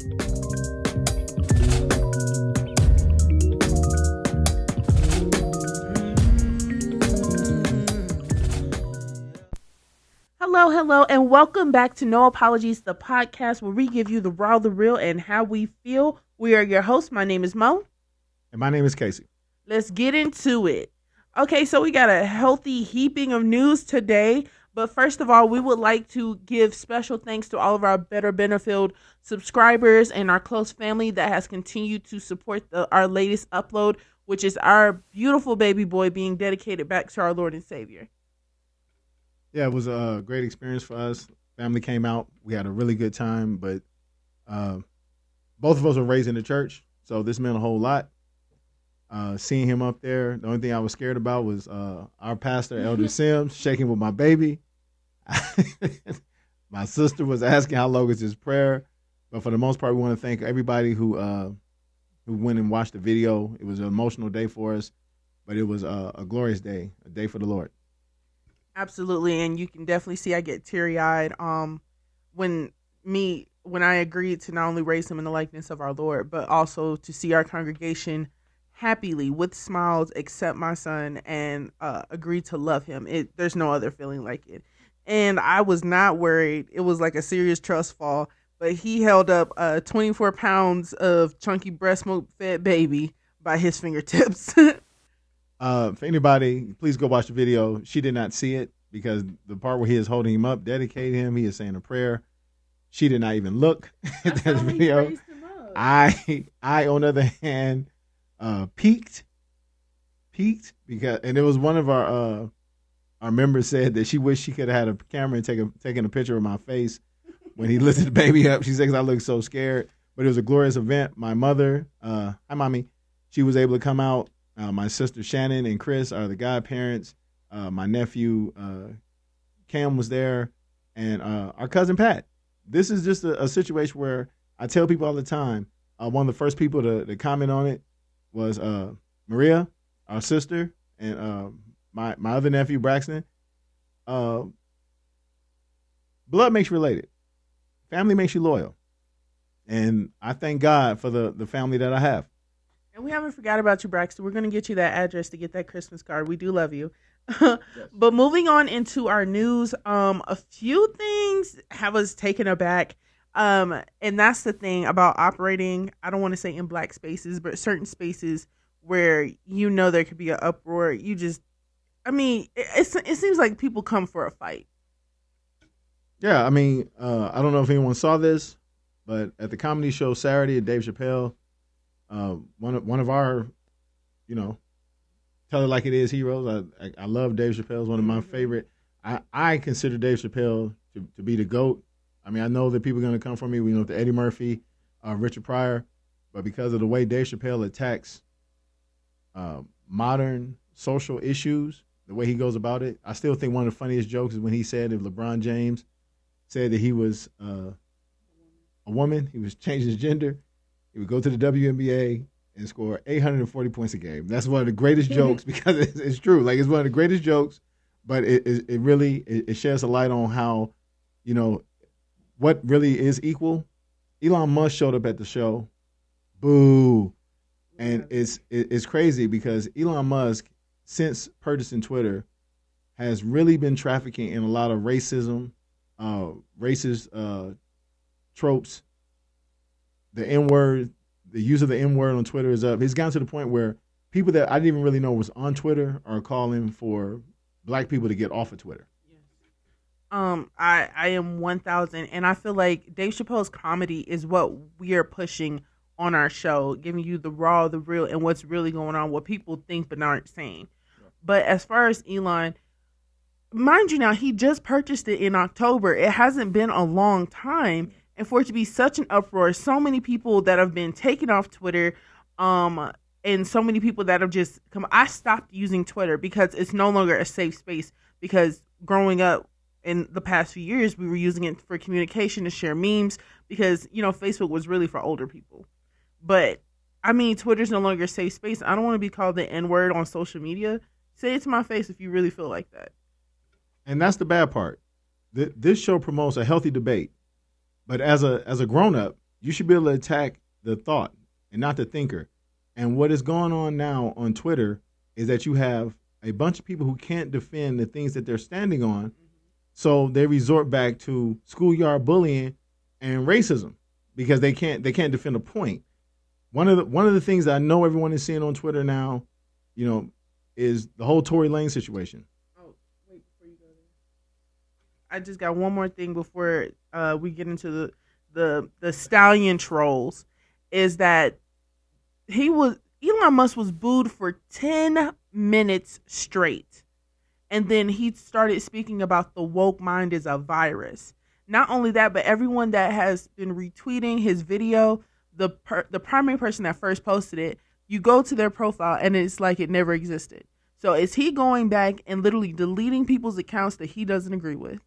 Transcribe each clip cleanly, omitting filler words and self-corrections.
Hello, hello, and welcome back to No Apologies, the podcast where we give you the raw, the real, and how we feel. We are your hosts. My name is Mo. And my name is Casey. Let's get into it. Okay, so we got a healthy heaping of news today. But first of all, we would like to give special thanks to all of our Better Benefield subscribers and our close family that has continued to support our latest upload, which is our beautiful baby boy being dedicated back to our Lord and Savior. Yeah, it was a great experience for us. Family came out. We had a really good time, but both of us were raised in the church, so this meant a whole lot. Seeing him up there, the only thing I was scared about was our pastor, Elder Sims, shaking with my baby. My sister was asking how long is his prayer, but for the most part, we want to thank everybody who went and watched the video. It was an emotional day for us, but it was a glorious day, a day for the Lord. Absolutely, and you can definitely see I get teary-eyed when I agreed to not only raise him in the likeness of our Lord, but also to see our congregation happily with smiles accept my son and agree to love him. There's no other feeling like it. And I was not worried. It was like a serious trust fall, but he held up 24 pounds of chunky breast milk fed baby by his fingertips. For anybody, please go watch the video. She did not see it because the part where he is holding him up, dedicated him, he is saying a prayer. She did not even look at that video. I, on the other hand, peeked because, and it was one of our members said that she wished she could have had a camera and taken a picture of my face when he lifted the baby up. She says I looked so scared, but it was a glorious event. My mother, hi mommy, she was able to come out. My sister Shannon and Chris are the godparents. My nephew Cam was there, and our cousin Pat. This is just a situation where I tell people all the time. One of the first people to comment on it was Maria, our sister, and my other nephew Braxton. Blood makes you related. Family makes you loyal, and I thank God for the family that I have. And we haven't forgot about you, Braxton. We're going to get you that address to get that Christmas card. We do love you. Yes. But moving on into our news, a few things have us taken aback. And that's the thing about operating, I don't want to say in black spaces, but certain spaces where there could be an uproar. It seems like people come for a fight. Yeah, I don't know if anyone saw this, but at the comedy show Saturday at Dave Chappelle, one of our, tell it like it is heroes. I love Dave Chappelle. It's one of my favorite. I consider Dave Chappelle to be the GOAT. I know that people are going to come for me. We know the Eddie Murphy, Richard Pryor, but because of the way Dave Chappelle attacks modern social issues, the way he goes about it, I still think one of the funniest jokes is when he said if LeBron James said that he was a woman, he was changing his gender, he would go to the WNBA and score 840 points a game. That's one of the greatest jokes because it's true. Like, it's one of the greatest jokes, but it really sheds a light on how, what really is equal. Elon Musk showed up at the show. Boo. And it's crazy because Elon Musk, since purchasing Twitter, has really been trafficking in a lot of racism, racist tropes. The N-word, the use of the N-word on Twitter is up. It's gotten to the point where people that I didn't even really know was on Twitter are calling for black people to get off of Twitter. I am 1,000, and I feel like Dave Chappelle's comedy is what we are pushing on our show, giving you the raw, the real, and what's really going on, what people think but aren't saying. Yeah. But as far as Elon, mind you now, he just purchased it in October. It hasn't been a long time. And for it to be such an uproar, so many people that have been taken off Twitter, and so many people that have just come. I stopped using Twitter because it's no longer a safe space. Because growing up in the past few years, we were using it for communication, to share memes, because Facebook was really for older people. But Twitter's no longer a safe space. I don't want to be called the N-word on social media. Say it to my face if you really feel like that. And that's the bad part. This show promotes a healthy debate. But as a grown-up, You should be able to attack the thought and not the thinker. And what is going on now on Twitter is that you have a bunch of people who can't defend the things that they're standing on, so they resort back to schoolyard bullying and racism because they can't defend a point. One of the things that I know everyone is seeing on Twitter now, is the whole Tory Lane situation. Oh, wait, before you go there, I just got one more thing before we get into the stallion trolls. Is that Elon Musk was booed for 10 minutes straight. And then he started speaking about the woke mind is a virus. Not only that, but everyone that has been retweeting his video, the primary person that first posted it, you go to their profile and it's like it never existed. So is he going back and literally deleting people's accounts that he doesn't agree with?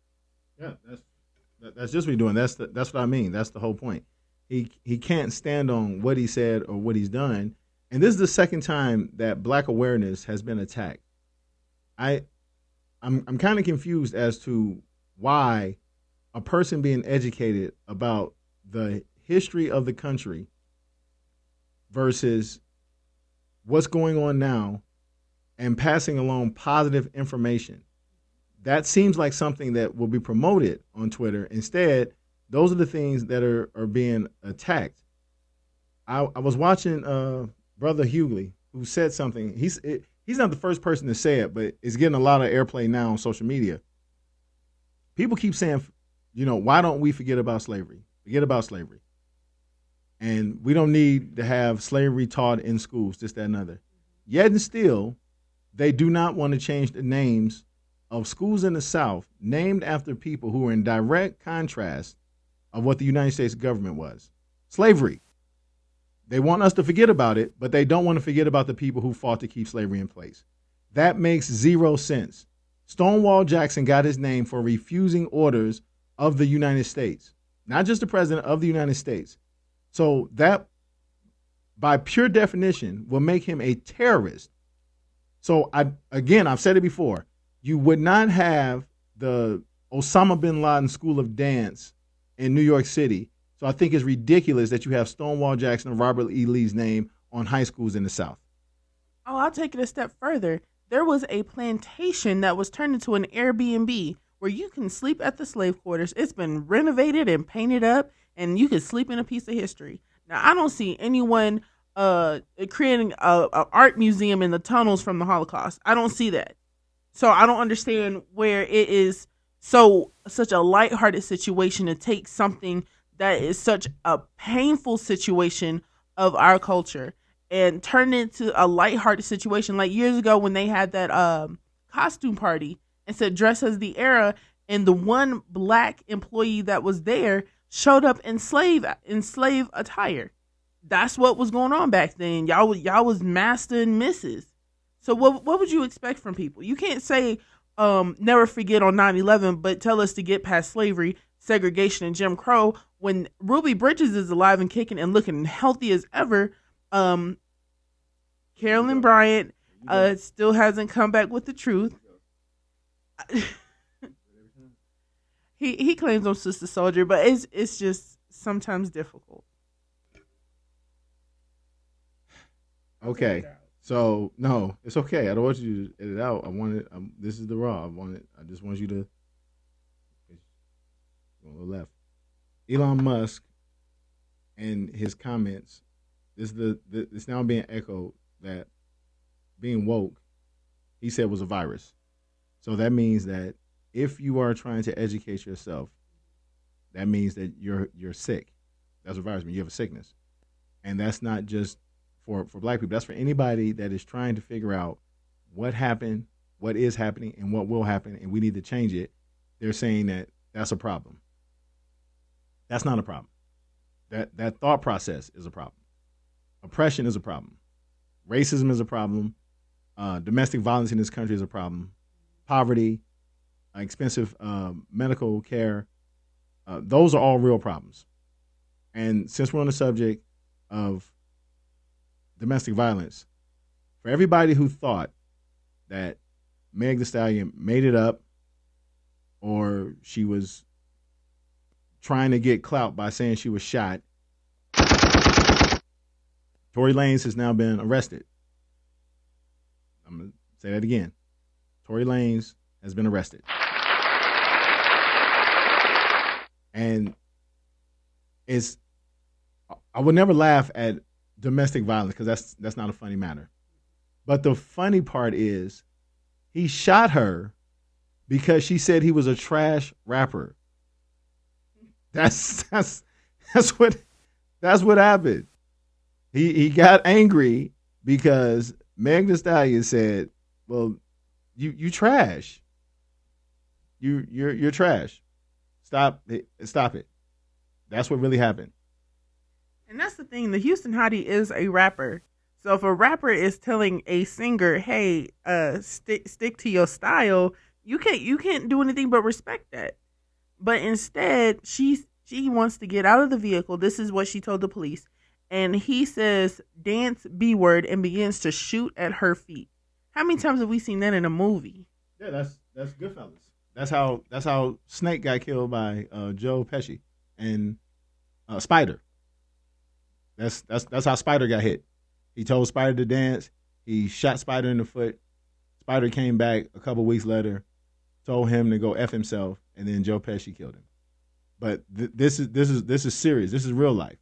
Yeah, that's just what he's doing. That's what I mean. That's the whole point. He can't stand on what he said or what he's done. And this is the second time that black awareness has been attacked. I'm kind of confused as to why a person being educated about the history of the country versus what's going on now and passing along positive information. That seems like something that will be promoted on Twitter. Instead, those are the things that are being attacked. I was watching Brother Hughley, who said something. He's not the first person to say it, but it's getting a lot of airplay now on social media. People keep saying, why don't we forget about slavery? Forget about slavery. And we don't need to have slavery taught in schools, this, that, and other. Yet and still, they do not want to change the names of schools in the South named after people who are in direct contrast of what the United States government was. Slavery. They want us to forget about it, but they don't want to forget about the people who fought to keep slavery in place. That makes zero sense. Stonewall Jackson got his name for refusing orders of the United States, not just the president of the United States. So that, by pure definition, will make him a terrorist. So I've said it before, you would not have the Osama bin Laden School of Dance in New York City. So I think it's ridiculous that you have Stonewall Jackson and Robert E. Lee's name on high schools in the South. Oh, I'll take it a step further. There was a plantation that was turned into an Airbnb where you can sleep at the slave quarters. It's been renovated and painted up, and you can sleep in a piece of history. Now, I don't see anyone creating a art museum in the tunnels from the Holocaust. I don't see that. So I don't understand where it is such a lighthearted situation to take something that is such a painful situation of our culture and turn it into a lighthearted situation. Like years ago when they had that costume party and said dress as the era, and the one black employee that was there showed up in slave attire. That's what was going on back then. Y'all was master and missus. So what would you expect from people? You can't say never forget on 9/11, but tell us to get past slavery, segregation, and Jim Crow when Ruby Bridges is alive and kicking and looking healthy as ever. Carolyn Bryant still hasn't come back with the truth. He claims I'm Sister Soldier, but it's just sometimes difficult. Okay. So no, it's okay. I don't want you to edit out. I want it. This is the raw. I just want you to go on the left. Elon Musk and his comments. It's now being echoed that being woke, he said, was a virus. So that means that if you are trying to educate yourself, that means that you're sick. That's what virus means. You have a sickness, and that's not just for black people. That's for anybody that is trying to figure out what happened, what is happening, and what will happen, and we need to change it. They're saying that that's a problem. That's not a problem. That thought process is a problem. Oppression is a problem. Racism is a problem. Domestic violence in this country is a problem. Poverty, expensive medical care, those are all real problems. And since we're on the subject of domestic violence, for everybody who thought that Meg Thee Stallion made it up or she was trying to get clout by saying she was shot, Tory Lanez has now been arrested. I'm going to say that again. Tory Lanez has been arrested. And I would never laugh at domestic violence because that's not a funny matter. But the funny part is he shot her because she said he was a trash rapper. That's what happened. He got angry because Meg Thee Stallion said, "Well, you trash. You're trash. Stop it. That's what really happened." And that's the thing. The Houston Hottie is a rapper. So if a rapper is telling a singer, "Hey, stick to your style," you can't do anything but respect that. But instead, she wants to get out of the vehicle. This is what she told the police. And he says, "Dance B word," and begins to shoot at her feet. How many times have we seen that in a movie? Yeah, that's Goodfellas. That's how Snake got killed by Joe Pesci and Spider. That's how Spider got hit. He told Spider to dance. He shot Spider in the foot. Spider came back a couple weeks later, told him to go F himself, and then Joe Pesci killed him. But this is serious. This is real life.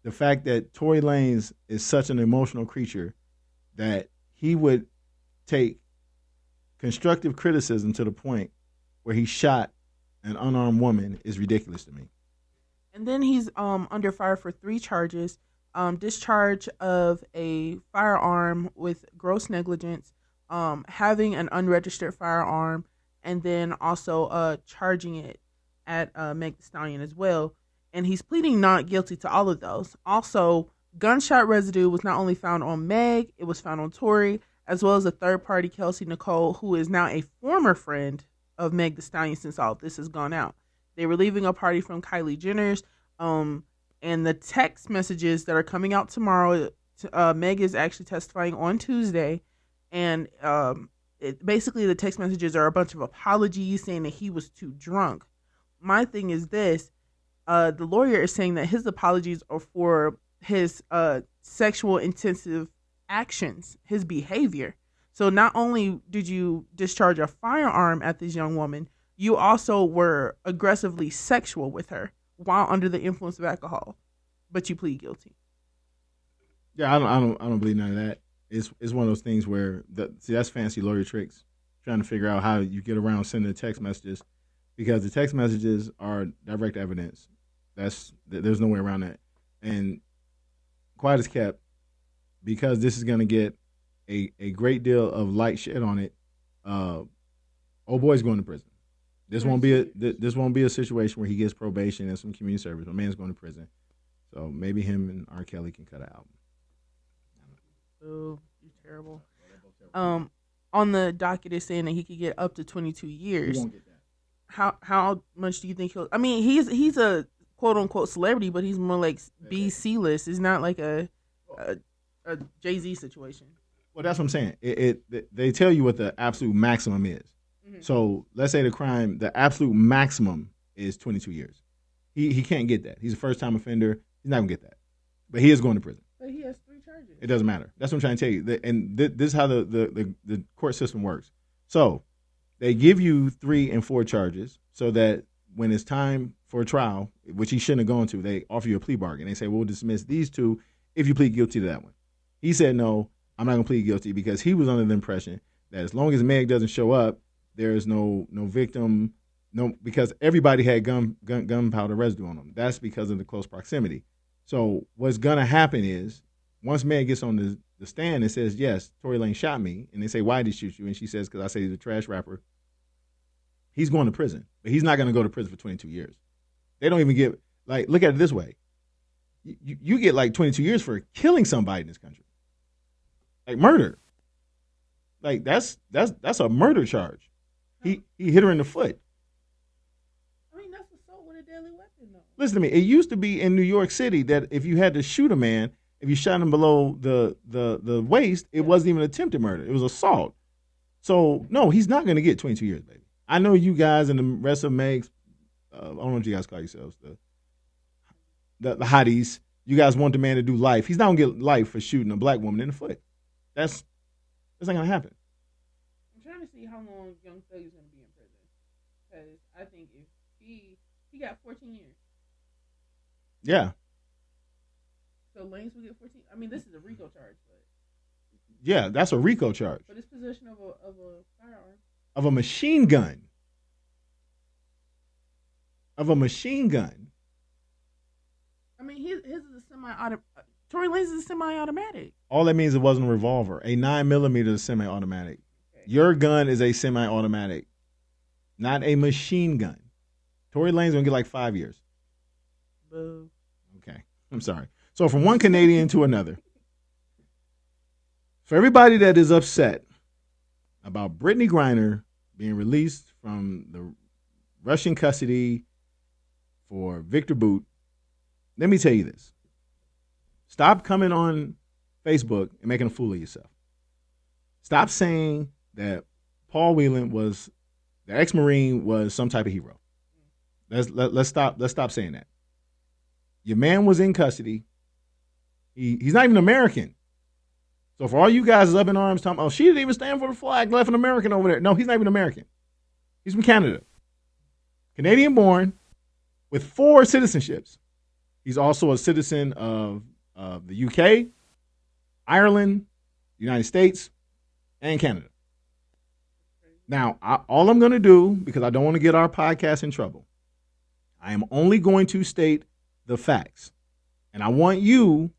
The fact that Tory Lanez is such an emotional creature that he would take constructive criticism to the point where he shot an unarmed woman is ridiculous to me. And then he's under fire for 3 charges: discharge of a firearm with gross negligence, having an unregistered firearm, and then also charging it at Meg Thee Stallion as well. And he's pleading not guilty to all of those. Also, gunshot residue was not only found on Meg, it was found on Tory, as well as a third party, Kelsey Nicole, who is now a former friend of Meg Thee Stallion since all of this has gone out. They were leaving a party from Kylie Jenner's, and the text messages that are coming out tomorrow, Meg is actually testifying on Tuesday, and basically the text messages are a bunch of apologies saying that he was too drunk. My thing is this. The lawyer is saying that his apologies are for his sexual intensive actions, his behavior. So not only did you discharge a firearm at this young woman, you also were aggressively sexual with her while under the influence of alcohol, but you plead guilty. Yeah, I don't believe none of that. It's one of those things where that's fancy lawyer tricks, trying to figure out how you get around sending the text messages, because the text messages are direct evidence. There's no way around that. And quiet as kept, because this is going to get a great deal of light shed on it. Old boy's going to prison. This won't be a situation where he gets probation and some community service. My man's going to prison, so maybe him and R. Kelly can cut an album. Oh, you're terrible. On the docket is saying that he could get up to 22 years. He won't get that. How much do you think he'll? I mean, he's a quote unquote celebrity, but he's more like B-C list. It's not like a Jay-Z situation. Well, that's what I'm saying. They tell you what the absolute maximum is. Mm-hmm. So let's say the absolute maximum is 22 years. He can't get that. He's a first time offender. He's not gonna get that. But he is going to prison. But he has 3 charges. It doesn't matter. That's what I'm trying to tell you. And this is how the court system works. So they give you 3 and 4 charges so that when it's time for a trial, which he shouldn't have gone to, they offer you a plea bargain. They say, we'll dismiss these 2 if you plead guilty to that one. He said, no, I'm not going to plead guilty, because he was under the impression that as long as Meg doesn't show up, there's no victim, because everybody had gunpowder residue on them. That's because of the close proximity. So what's going to happen is, once Meg gets on the stand and says, yes, Tory Lanez shot me, and they say, why did he shoot you? And she says, because I say he's a trash rapper. He's going to prison, but he's not going to go to prison for 22 years. They don't even get, look at it this way. You get 22 years for killing somebody in this country. Murder. That's a murder charge. He hit her in the foot. I mean, that's assault with a deadly weapon, though. Listen to me. It used to be in New York City that if you had to shoot a man, if you shot him below the waist, it wasn't even attempted murder. It was assault. So, no, he's not going to get 22 years, baby. I know you guys and the rest of Meg's, I don't know what you guys call yourselves, the hotties, You guys want the man to do life. He's not gonna get life for shooting a black woman in the foot. That's not gonna happen. I'm trying to see how long Young Thug is going to be in prison because I think if he got 14 years, Yeah. so Lanes will get 14. I mean, this is a RICO charge, Yeah, that's a RICO charge. but it's possession of a firearm. Of a machine gun. Of a machine gun. I mean, his is a semi-automatic. Tory Lanez is a semi-automatic. All that means it wasn't a revolver. A 9mm is semi-automatic. Okay. Your gun is a semi-automatic, not a machine gun. Tory Lanez gonna get like 5 years. Boo. Okay, I'm sorry. So from one Canadian to another. For everybody that is upset about Brittany Griner being released from the Russian custody for Victor Bout, let me tell you this. Stop coming on Facebook and making a fool of yourself. Stop saying that Paul Whelan was the ex-Marine was some type of hero. Let's stop saying that. Your man was in custody. He's not even American. So for all you guys up in arms talking, oh, she didn't even stand for the flag, left an American over there. No, he's not even American. He's from Canada. Canadian born with 4 citizenships. He's also a citizen of the UK, Ireland, United States, and Canada. Now, all I'm going to do, because I don't want to get our podcast in trouble, I am only going to state the facts. And I want you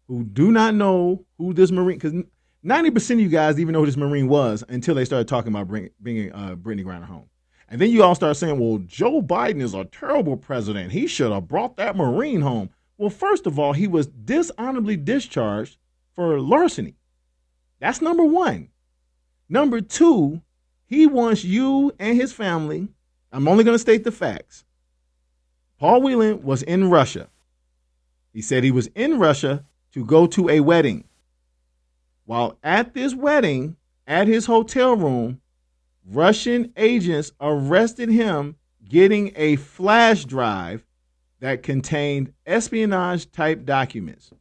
who do not know who this Marine, because 90% of you guys even know who this Marine was until they started talking about bringing Brittany Griner home. And then you all start saying, well, Joe Biden is a terrible president. He should have brought that Marine home. Well, first of all, he was dishonorably discharged for larceny. That's number one. Number two, he wants you and his family. I'm only going to state the facts. Paul Whelan was in Russia. He said he was in Russia to go to a wedding. While at this wedding, at his hotel room, Russian agents arrested him getting a flash drive that contained espionage-type documents.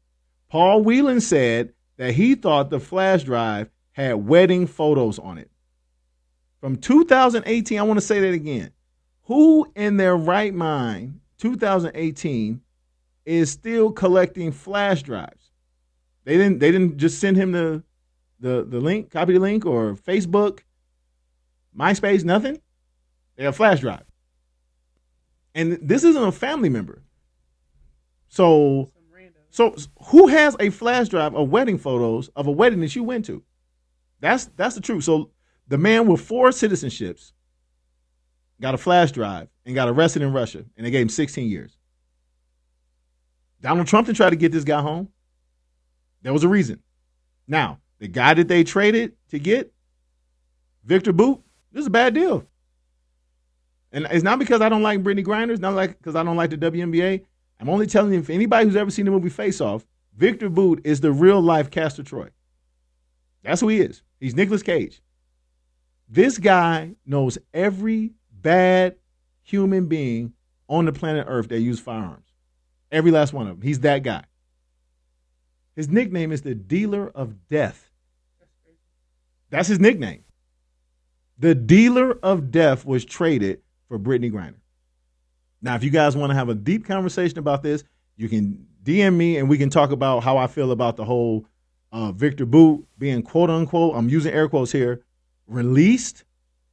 Paul Whelan said that he thought the flash drive had wedding photos on it. From 2018, I want to say that again. Who in their right mind, 2018, is still collecting flash drives? They didn't just send him the link, copy the link, or Facebook, MySpace, nothing. They have a flash drive. And this isn't a family member. So who has a flash drive of wedding photos of a wedding that you went to? That's the truth. So the man with 4 citizenships got a flash drive and got arrested in Russia, and they gave him 16 years. Donald Trump didn't try to get this guy home. There was a reason. Now, the guy that they traded to get, Victor Bout, this is a bad deal. And it's not because I don't like Brittany Griner. It's not because I don't like the WNBA. I'm only telling you, if anybody who's ever seen the movie Face Off, Victor Bout is the real-life Castor Troy. That's who he is. He's Nicolas Cage. This guy knows every bad human being on the planet Earth that use firearms. Every last one of them. He's that guy. His nickname is the Dealer of Death. That's his nickname. The Dealer of Death was traded for Brittany Griner. Now, if you guys want to have a deep conversation about this, you can DM me and we can talk about how I feel about the whole Victor Bout being, quote unquote, I'm using air quotes here, released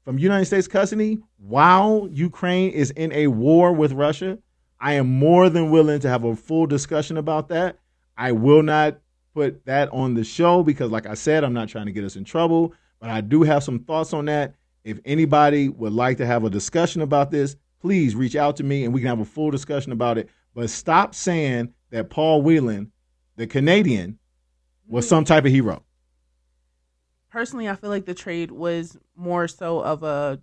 from United States custody while Ukraine is in a war with Russia. I am more than willing to have a full discussion about that. I will not put that on the show because, like I said, I'm not trying to get us in trouble, but I do have some thoughts on that. If anybody would like to have a discussion about this, please reach out to me and we can have a full discussion about it. But stop saying that Paul Whelan, the Canadian, was some type of hero. Personally, I feel like the trade was more so of a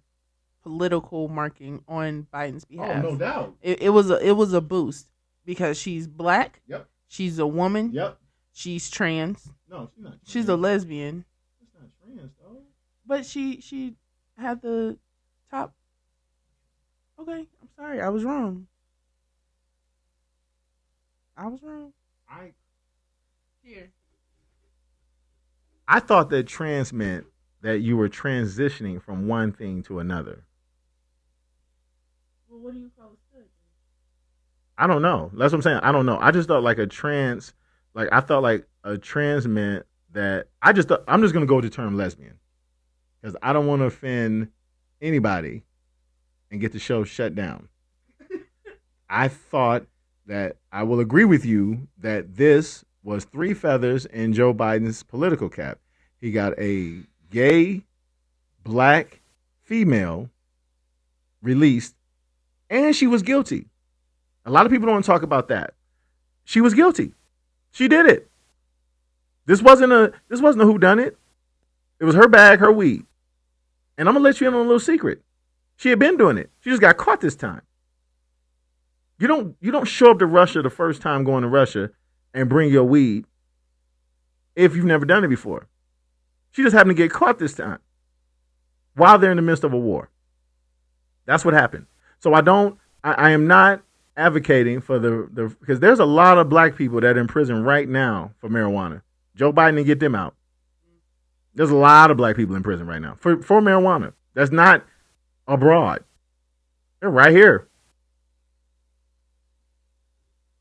political marking on Biden's behalf. Oh, no doubt. It was a boost because she's black. Yep. She's a woman. Yep. She's trans. No, she's not trans. She's a lesbian. She's not trans, though. But she had the top. Okay, I'm sorry. I was wrong. I thought that trans meant that you were transitioning from one thing to another. Well, what do you call a stud? I don't know. That's what I'm saying. I don't know. I just thought like a trans, like I thought like a trans meant that I just thought, I'm just gonna go with the term lesbian because I don't want to offend anybody and get the show shut down. I thought that I will agree with you that this was three feathers in Joe Biden's political cap. He got a gay black female released, and she was guilty. A lot of people don't talk about that. She was guilty. She did it. This wasn't a whodunit. It was her bag, her weed. And I'm gonna let you in on a little secret. She had been doing it. She just got caught this time. You don't show up to Russia the first time going to Russia and bring your weed if you've never done it before. She just happened to get caught this time while they're in the midst of a war. That's what happened. So I am not advocating for the because there's a lot of black people that are in prison right now for marijuana. Joe Biden didn't get them out. There's a lot of black people in prison right now for marijuana. That's not abroad. They're right here.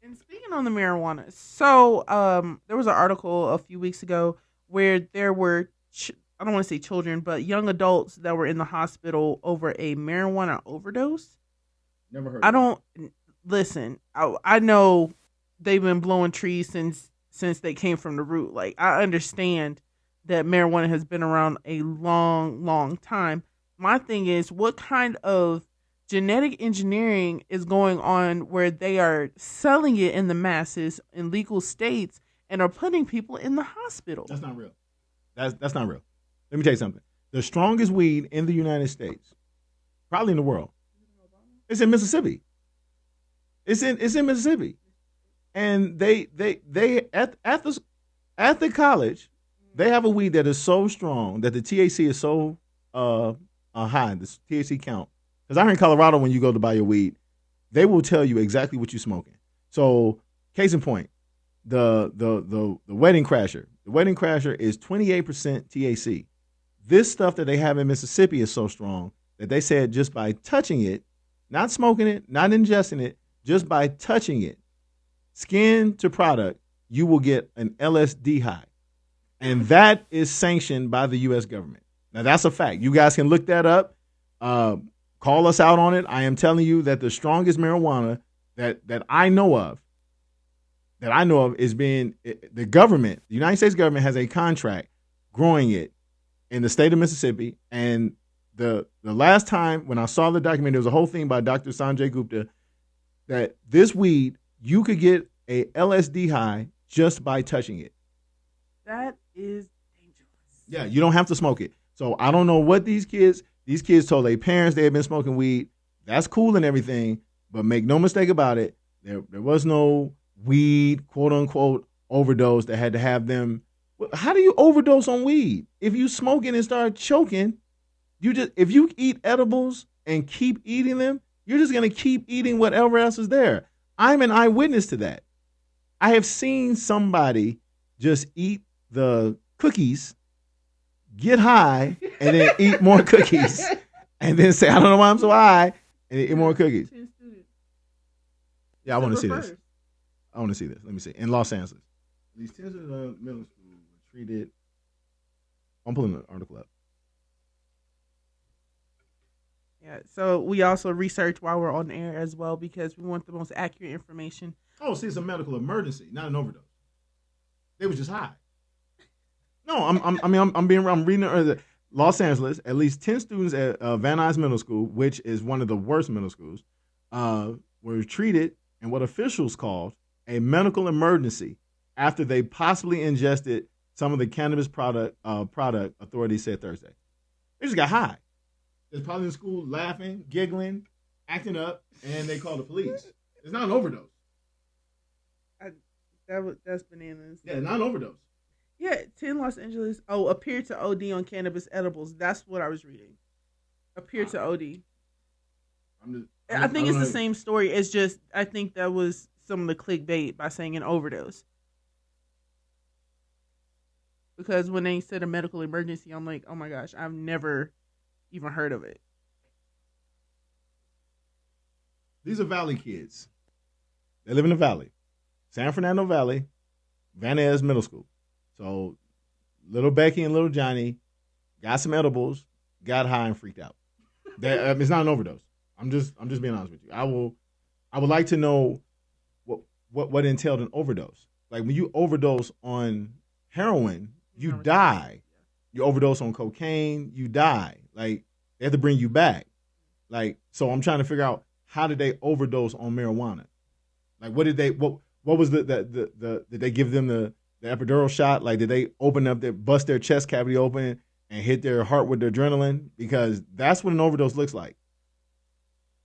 And speaking on the marijuana, so there was an article a few weeks ago where there were I don't want to say children, but young adults that were in the hospital over a marijuana overdose. Never heard. I don't listen. I know they've been blowing trees since they came from the root. Like I understand that marijuana has been around a long, long time. My thing is, what kind of genetic engineering is going on where they are selling it in the masses in legal states and are putting people in the hospital? That's not real. That's not real. Let me tell you something. The strongest weed in the United States, probably in the world, it's in Mississippi. It's in Mississippi, and they at the college, they have a weed that is so strong that the THC is so high, the THC count. Because I heard in Colorado, when you go to buy your weed, they will tell you exactly what you're smoking. So, case in point, the Wedding Crasher. The Wedding Crasher is 28% THC. This stuff that they have in Mississippi is so strong that they said just by touching it, not smoking it, not ingesting it, just by touching it, skin to product, you will get an LSD high. And that is sanctioned by the U.S. government. Now, that's a fact. You guys can look that up. Call us out on it. I am telling you that the strongest marijuana that I know of, is being the government, the United States government has a contract growing it in the state of Mississippi. And the last time when I saw the document, there was a whole thing by Dr. Sanjay Gupta that this weed, you could get a LSD high just by touching it. That is dangerous. Yeah, you don't have to smoke it. So I don't know what these kids told their parents they had been smoking weed. That's cool and everything, but make no mistake about it, there was no weed, quote unquote, overdose that had to have them. How do you overdose on weed? If you smoking and start choking, if you eat edibles and keep eating them, you're just gonna keep eating whatever else is there. I'm an eyewitness to that. I have seen somebody just eat the cookies, get high, and then eat more cookies, and then say, I don't know why I'm so high, and eat more cookies. Yeah, I want to see this. I want to see this. Let me see. In Los Angeles, these 10 students in middle school were treated. I'm pulling the article up. Yeah, so we also research while we're on air as well because we want the most accurate information. Oh, see, it's a medical emergency, not an overdose. They was just high. No, I'm reading Los Angeles. At least 10 students at Van Nuys Middle School, which is one of the worst middle schools, were treated in what officials called a medical emergency after they possibly ingested some of the cannabis product authorities said Thursday. They just got high. They're probably in school laughing, giggling, acting up, and they called the police. It's not an overdose. That's bananas. Yeah, not an overdose. Yeah, 10 Los Angeles. Oh, appeared to OD on cannabis edibles. That's what I was reading. Appeared to OD. I think it's the same story. It's just I think that was some of the clickbait by saying an overdose. because when they said a medical emergency, I'm like, oh my gosh, I've never even heard of it. These are Valley kids. They live in the Valley, San Fernando Valley, Van Ness Middle School. So little Becky and little Johnny got some edibles, got high and freaked out. It's not an overdose. I'm just being honest with you. I would like to know what entailed an overdose. Like when you overdose on heroin, you die. You overdose on cocaine, you die. Like they have to bring you back. Like so, I'm trying to figure out how did they overdose on marijuana? Like what did they what was the did they give them the epidural shot? Like did they bust their chest cavity open and hit their heart with the adrenaline? Because that's what an overdose looks like.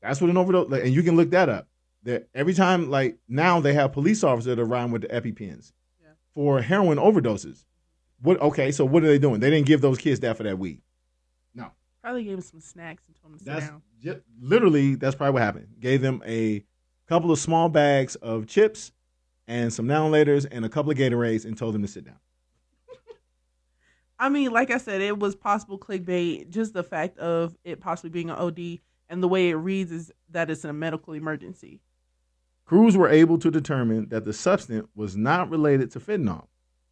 That's what an overdose, like, and you can look that up. That every time, like now, they have police officers that are riding with the EpiPens for heroin overdoses. Okay, so what are they doing? They didn't give those kids that for that weed. No. Probably gave them some snacks and told them to sit down. Literally, that's probably what happened. Gave them a couple of small bags of chips and some Now-and-Laters and a couple of Gatorades and told them to sit down. I mean, like I said, it was possible clickbait. Just the fact of it possibly being an OD and the way it reads is that it's a medical emergency. Crews were able to determine that the substance was not related to fentanyl,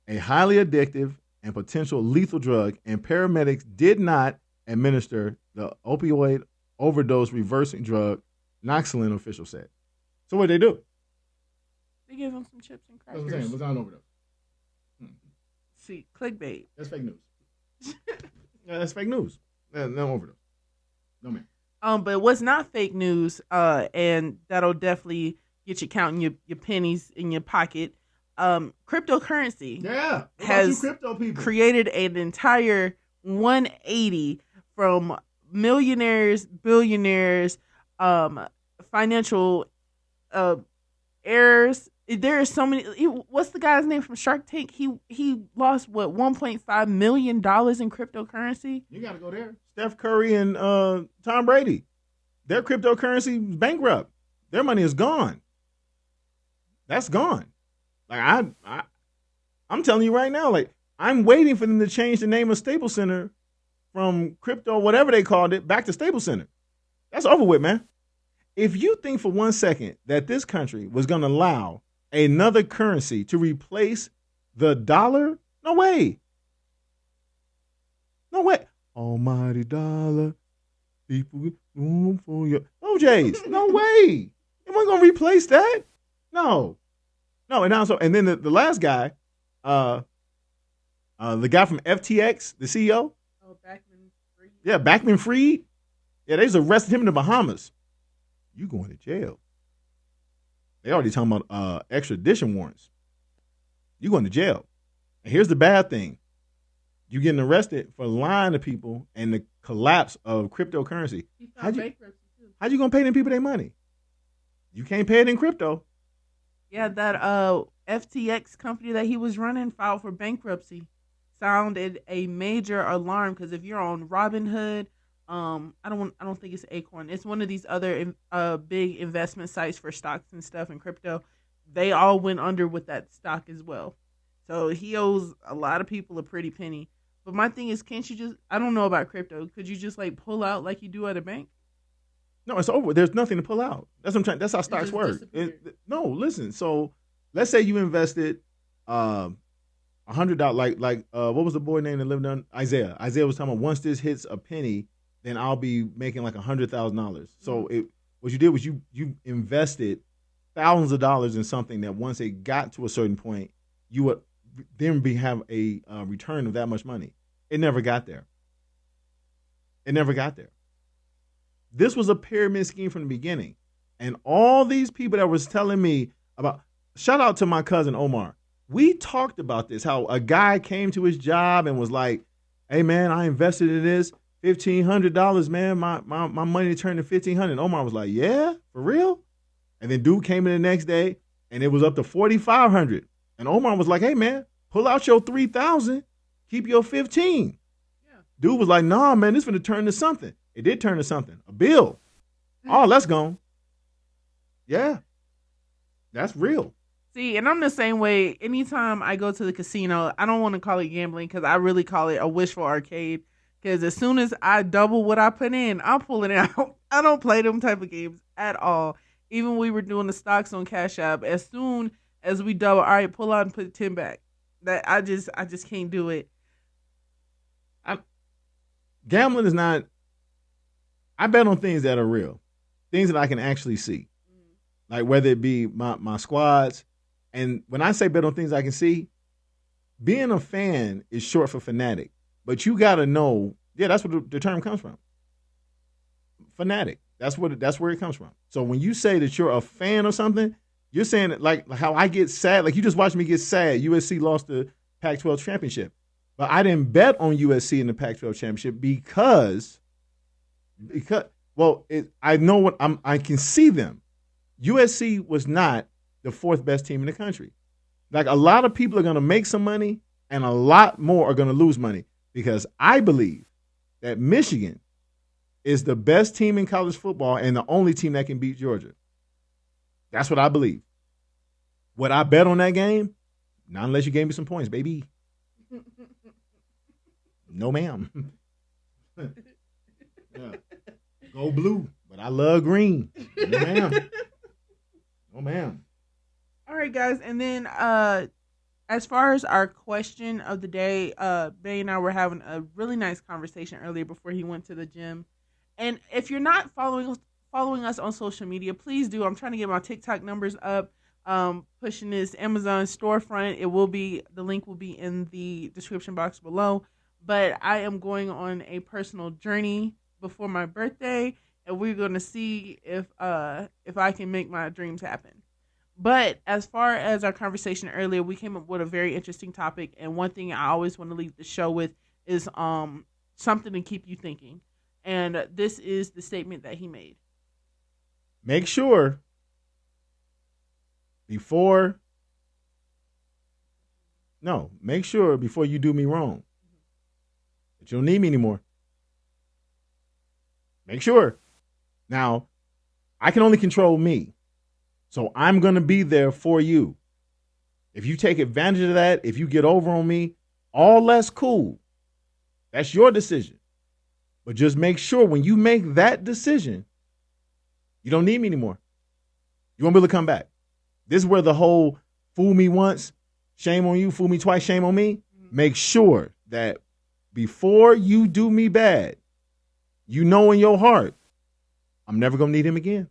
a highly addictive and potential lethal drug, and paramedics did not administer the opioid overdose reversing drug Noxilin, officials said. So what did they do? They gave him some chips and crackers. That's what I'm saying. It was not an overdose. See, clickbait. That's fake news. That's fake news. No overdose. No, man. But what's not fake news, and that'll definitely get you counting your pennies in your pocket. Cryptocurrency has crypto people created an entire 180 from millionaires, billionaires, financial errors. There are so many. What's the guy's name from Shark Tank? He lost what $1.5 million in cryptocurrency. You got to go there. Steph Curry and Tom Brady, their cryptocurrency is bankrupt. Their money is gone. That's gone. Like I'm telling you right now. Like I'm waiting for them to change the name of Staples Center from crypto, whatever they called it, back to Staples Center. That's over with, man. If you think for 1 second that this country was going to allow another currency to replace the dollar, no way. No way. Almighty dollar, people for your OJs. No way. Am I going to replace that? No. And also, and then the last guy, the guy from FTX, the CEO. Oh, Bankman-Fried. Yeah, Bankman-Fried. Yeah, they just arrested him in the Bahamas. You going to jail. They already talking about extradition warrants. You going to jail. And here's the bad thing. You getting arrested for lying to people and the collapse of cryptocurrency. How you going to pay them people their money? You can't pay it in crypto. Yeah, that FTX company that he was running filed for bankruptcy. Sounded a major alarm because if you're on Robinhood, I don't think it's Acorn. It's one of these other big investment sites for stocks and stuff and crypto. They all went under with that stock as well. So he owes a lot of people a pretty penny. But my thing is, can't you just? I don't know about crypto. Could you just like pull out like you do at a bank? No, it's over. There's nothing to pull out. That's what I'm trying. That's how stocks work. No, listen. So let's say you invested $100. Like what was the boy name that lived on Isaiah? Isaiah was talking about once this hits a penny, then I'll be making like $100,000. So what you did was you invested thousands of dollars in something that once it got to a certain point, you would then have a return of that much money. It never got there. This was a pyramid scheme from the beginning. And all these people that was telling me about, shout out to my cousin Omar. We talked about this, how a guy came to his job and was like, hey man, I invested in this $1,500, man. My money turned to $1,500. Omar was like, yeah, for real? And then dude came in the next day and it was up to $4,500. And Omar was like, hey man, pull out your $3,000, keep your $15,000. Yeah. Dude was like, nah, man, this is gonna turn to something. It did turn to something, a bill. Oh, that's gone. Yeah, that's real. See, and I'm the same way. Anytime I go to the casino, I don't want to call it gambling because I really call it a wishful arcade. Because as soon as I double what I put in, I'll pull it out. I don't play them type of games at all. Even we were doing the stocks on Cash App. As soon as we double, all right, pull out and put 10 back. That I just can't do it. I, gambling is not. I bet on things that are real, things that I can actually see, like whether it be my squads. And when I say bet on things I can see, being a fan is short for fanatic. But you got to know, yeah, that's what the term comes from. Fanatic. That's where it comes from. So when you say that you're a fan of something, you're saying it like how I get sad. Like you just watched me get sad. USC lost the Pac-12 championship, but I didn't bet on USC in the Pac-12 championship because I know I can see them. USC was not the fourth best team in the country. Like a lot of people are going to make some money, and a lot more are going to lose money because I believe that Michigan is the best team in college football and the only team that can beat Georgia. That's what I believe. Would I bet on that game? Not unless you gave me some points, baby. No, ma'am. Yeah. Go blue, but I love green. No, ma'am. No, ma'am. All right, guys, and then as far as our question of the day, Bay and I were having a really nice conversation earlier before he went to the gym. And if you're not following us on social media, please do. I'm trying to get my TikTok numbers up. Pushing this Amazon storefront. The link will be in the description box below. But I am going on a personal journey before my birthday, and we're going to see if I can make my dreams happen. But as far as our conversation earlier, we came up with a very interesting topic, and one thing I always want to leave the show with is something to keep you thinking. And this is the statement that he made. Make sure before you do me wrong that you don't need me anymore. Make sure. Now, I can only control me. So I'm going to be there for you. If you take advantage of that, if you get over on me, all that's cool. That's your decision. But just make sure when you make that decision, you don't need me anymore. You won't be able to come back. This is where the whole fool me once, shame on you, fool me twice, shame on me. Make sure that before you do me bad, you know in your heart, I'm never going to need him again.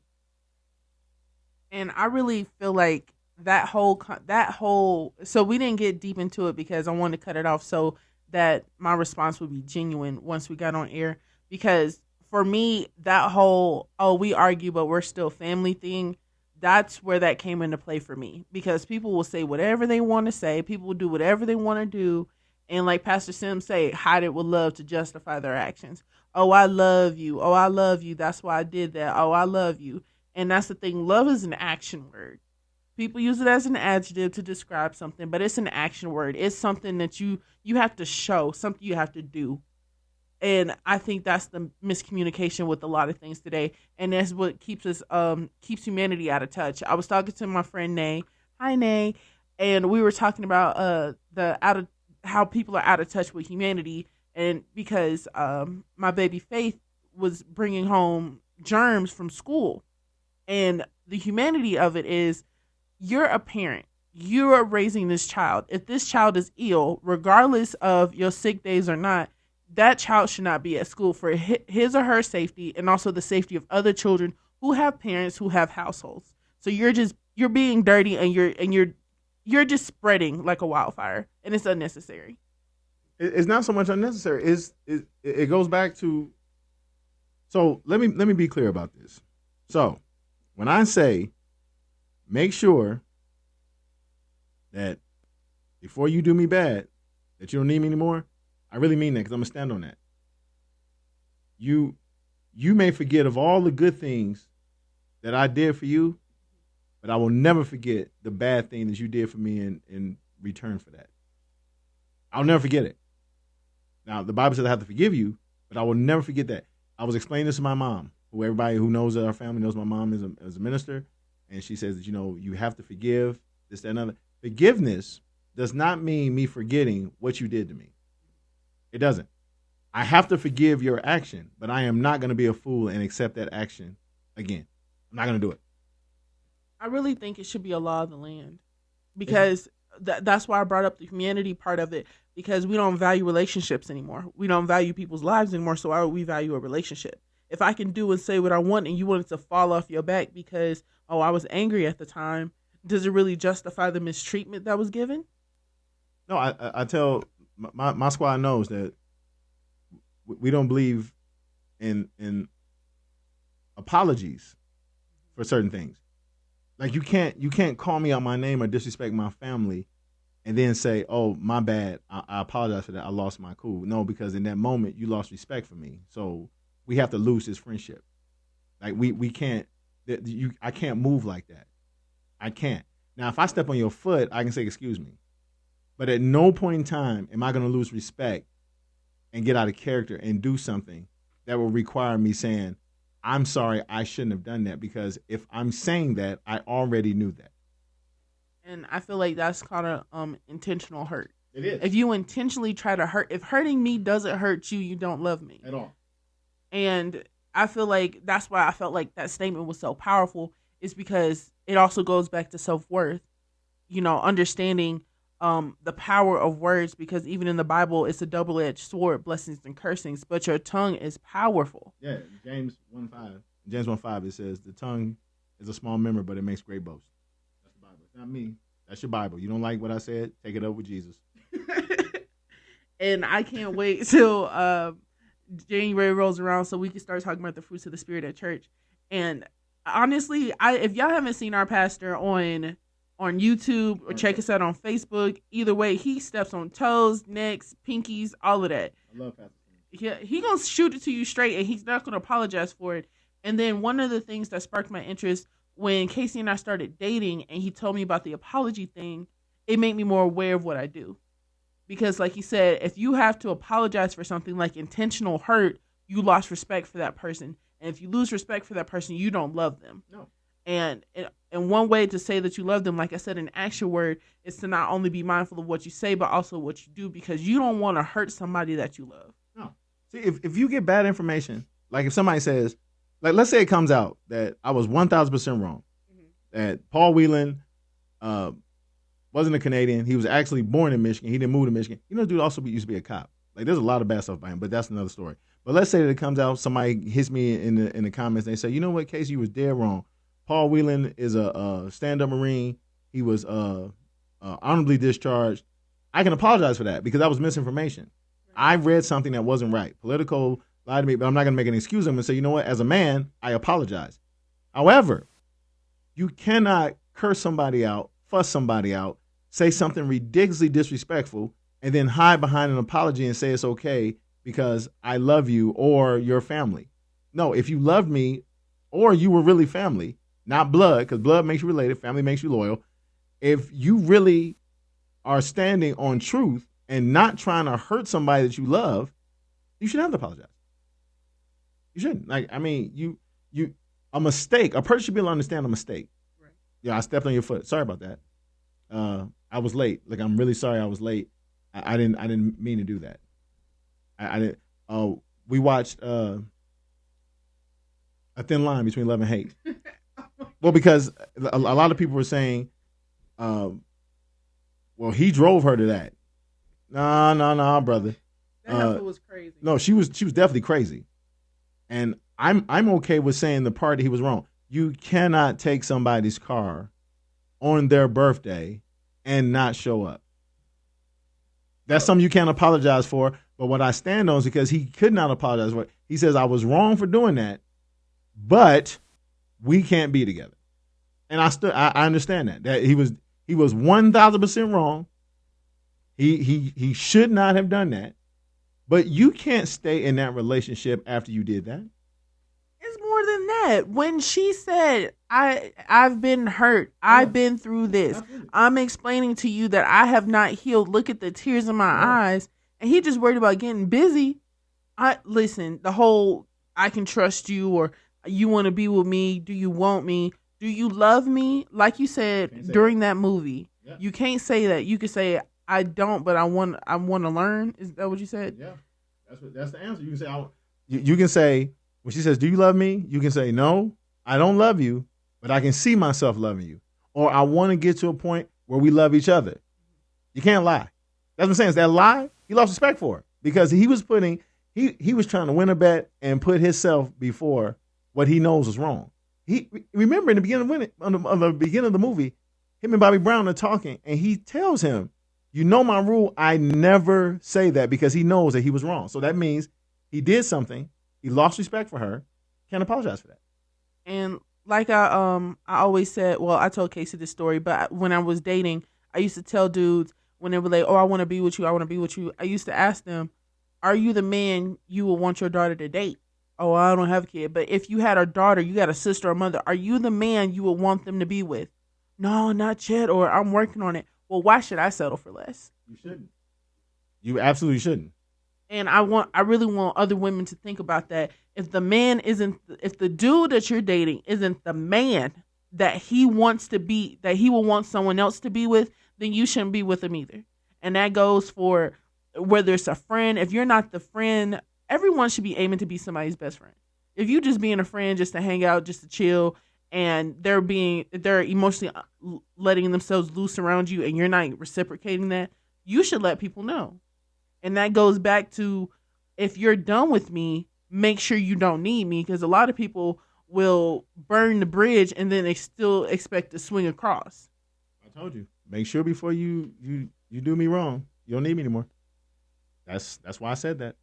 And I really feel like that whole, so we didn't get deep into it because I wanted to cut it off so that my response would be genuine once we got on air. Because for me, that whole, oh, we argue, but we're still family thing, that's where that came into play for me. Because people will say whatever they want to say. People will do whatever they want to do. And like Pastor Sims say, hide it with love to justify their actions. Oh, I love you. Oh, I love you. That's why I did that. Oh, I love you. And that's the thing. Love is an action word. People use it as an adjective to describe something, but it's an action word. It's something that you have to show, something you have to do. And I think that's the miscommunication with a lot of things today. And that's what keeps humanity out of touch. I was talking to my friend Nay. Hi, Nay. And we were talking about how people are out of touch with humanity. And because my baby Faith was bringing home germs from school. And the humanity of it is, you're a parent. You are raising this child. If this child is ill, regardless of your sick days or not, that child should not be at school for his or her safety and also the safety of other children who have parents who have households. So you're being dirty and you're just spreading like a wildfire, and it's unnecessary. It's not so much unnecessary. It goes back to. So let me be clear about this. So when I say make sure that before you do me bad, that you don't need me anymore, I really mean that because I'm going to stand on that. You may forget of all the good things that I did for you, but I will never forget the bad thing that you did for me in return for that. I'll never forget it. Now, the Bible says I have to forgive you, but I will never forget that. I was explaining this to my mom, who everybody who knows our family knows my mom is a minister. And she says that, you have to forgive this, that, and other. Forgiveness does not mean me forgetting what you did to me. It doesn't. I have to forgive your action, but I am not going to be a fool and accept that action again. I'm not going to do it. I really think it should be a law of the land, because that's why I brought up the humanity part of it, because we don't value relationships anymore. We don't value people's lives anymore, so why would we value a relationship? If I can do and say what I want and you want it to fall off your back because, oh, I was angry at the time, does it really justify the mistreatment that was given? No, I tell my squad knows that we don't believe in apologies for certain things. Like you can't call me out my name or disrespect my family and then say, oh, my bad, I apologize for that, I lost my cool. No, because in that moment you lost respect for me. So we have to lose this friendship. Like we can't, I can't move like that. I can't. Now, if I step on your foot, I can say, excuse me. But at no point in time am I going to lose respect and get out of character and do something that will require me saying, I'm sorry, I shouldn't have done that, because if I'm saying that, I already knew that. And I feel like that's kind of intentional hurt. It is. If you intentionally try to hurt, if hurting me doesn't hurt you, you don't love me. At all. And I feel like that's why I felt like that statement was so powerful, is because it also goes back to self-worth, understanding the power of words, because even in the Bible, it's a double-edged sword, blessings and cursings, but your tongue is powerful. Yeah, James 1:5, it says, the tongue is a small member, but it makes great boast. That's the Bible. It's not me. That's your Bible. You don't like what I said? Take it up with Jesus. And I can't wait till January rolls around so we can start talking about the fruits of the Spirit at church. And honestly, if y'all haven't seen our pastor on YouTube or check us out on Facebook, either way, he steps on toes, necks, pinkies, all of that. I love Pastor. Yeah, he gonna shoot it to you straight, and he's not gonna apologize for it. And then one of the things that sparked my interest when Casey and I started dating, and he told me about the apology thing, it made me more aware of what I do. Because like he said, if you have to apologize for something like intentional hurt, you lost respect for that person. And if you lose respect for that person, you don't love them. No. And one way to say that you love them, like I said, an action word, is to not only be mindful of what you say, but also what you do, because you don't want to hurt somebody that you love. No. See, if you get bad information, like if somebody says, like let's say it comes out that I was 1,000% wrong, that Paul Whelan wasn't a Canadian, he was actually born in Michigan, he didn't move to Michigan. Dude also used to be a cop. Like there's a lot of bad stuff by him, but that's another story. But let's say that it comes out, somebody hits me in the comments, and they say, you know what, Casey, you was dead wrong. Paul Whelan is a stand-up Marine. He was honorably discharged. I can apologize for that because that was misinformation. I read something that wasn't right. Politico lied to me, but I'm not going to make an excuse of him and say, you know what, as a man, I apologize. However, you cannot curse somebody out, fuss somebody out, say something ridiculously disrespectful, and then hide behind an apology and say it's okay because I love you or your family. No, if you loved me or you were really family, not blood, because blood makes you related, family makes you loyal. If you really are standing on truth and not trying to hurt somebody that you love, you shouldn't have to apologize. You shouldn't. A mistake, a person should be able to understand a mistake. Right. Yeah, I stepped on your foot. Sorry about that. I was late. Like, I'm really sorry I was late. I didn't mean to do that. I didn't. We watched A Thin Line Between Love and Hate. Well, because a lot of people were saying, well, he drove her to that. No, brother. That was crazy. No, she was definitely crazy. And I'm okay with saying the part that he was wrong. You cannot take somebody's car on their birthday and not show up. That's something you can't apologize for. But what I stand on is because he could not apologize for it. He says, I was wrong for doing that, but we can't be together. And I understand that he was 1,000% wrong. He should not have done that. But you can't stay in that relationship after you did that. It's more than that. When she said, I've been hurt. I've been through this. Absolutely. I'm explaining to you that I have not healed. Look at the tears in my eyes. And he just worried about getting busy. Listen, the whole I can trust you or you want to be with me. Do you want me? Do you love me? Like you said during that movie, Yeah. you can't say that. You could say I don't, but I want to learn. Is that what you said? Yeah, that's the answer. You can say you can say when she says, "Do you love me?" You can say, "No, I don't love you, but I can see myself loving you," or "I want to get to a point where we love each other." You can't lie. That's what I'm saying. Is that lie? He lost respect for it because he was putting he was trying to win a bet and put himself before what he knows is wrong. He remember in the beginning of the beginning of the movie, him and Bobby Brown are talking, and he tells him, "You know my rule. I never say that," because he knows that he was wrong. So that means he did something. He lost respect for her. Can't apologize for that. And like I always said, well, I told Casey this story, but when I was dating, I used to tell dudes when they were like, "Oh, I want to be with you. I want to be with you." I used to ask them, "Are you the man you would want your daughter to date?" "Oh, I don't have a kid." "But if you had a daughter, you got a sister or mother, are you the man you would want them to be with?" "No, not yet," or "I'm working on it." Well, why should I settle for less? You shouldn't. You absolutely shouldn't. And I really want other women to think about that. If the man isn't, if the dude that you're dating isn't the man that he wants to be, that he will want someone else to be with, then you shouldn't be with him either. And that goes for whether it's a friend. If you're not the friend, everyone should be aiming to be somebody's best friend. If you just being a friend just to hang out, just to chill, and they're emotionally letting themselves loose around you, and you're not reciprocating that, you should let people know. And that goes back to, if you're done with me, make sure you don't need me, because a lot of people will burn the bridge and then they still expect to swing across. I told you. Make sure before you do me wrong, you don't need me anymore. That's why I said that.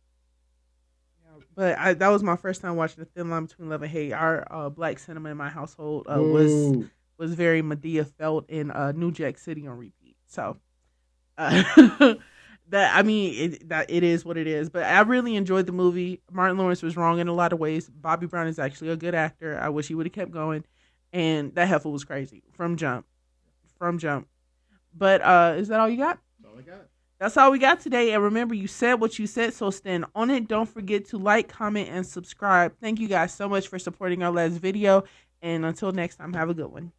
But that was my first time watching The Thin Line Between Love and Hate. Our black cinema in my household was very Medea felt in New Jack City on repeat. So that, I mean, it is what it is. But I really enjoyed the movie. Martin Lawrence was wrong in a lot of ways. Bobby Brown is actually a good actor. I wish he would have kept going. And that heifer was crazy from jump. But is that all you got? That's all I got. That's all we got today. And remember, you said what you said, so stand on it. Don't forget to like, comment, and subscribe. Thank you guys so much for supporting our last video. And until next time, have a good one.